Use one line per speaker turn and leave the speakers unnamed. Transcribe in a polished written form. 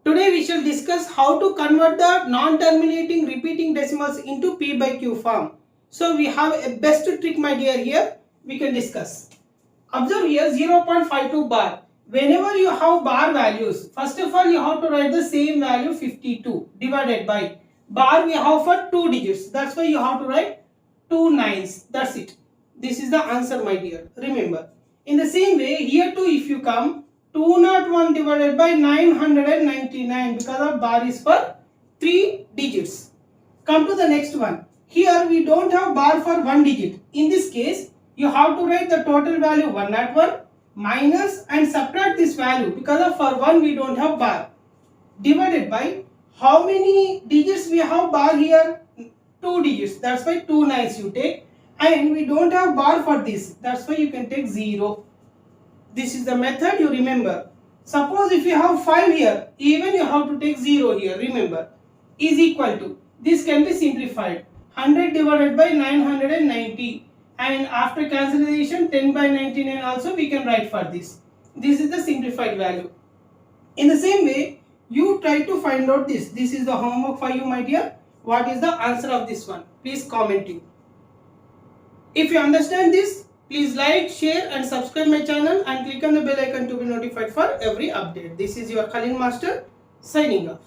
Today we shall discuss how to convert the non-terminating repeating decimals into P by Q form. So we have a best trick, my dear, here we can discuss. Observe here 0.52 bar. Whenever you have bar values, first of all you have to write the same value 52 divided by bar we have for 2 digits. That's why you have to write 2 nines. That's it. This is the answer, my dear. Remember. In the same way, here too if you come, 201 divided by 999 because of bar is for 3 digits. Come to the next one. Here we don't have bar for 1 digit. In this case, you have to write the total value 101 minus and subtract this value because of for 1 we don't have bar. Divided by how many digits we have bar here? 2 digits. That's why 2 nines you take. And we don't have bar for this. That's why you can take 0. This is the method you remember. Suppose if you have 5 here, even you have to take 0 here. Remember, is equal to. This can be simplified. 100 divided by 990. And after cancellation 10 by 99 also we can write for this. This is the simplified value. In the same way, you try to find out this. This is the homework for you, my dear. What is the answer of this one? Please comment it. If you understand this, please like, share and subscribe my channel and click on the bell icon to be notified for every update. This is your Khalil Master signing off.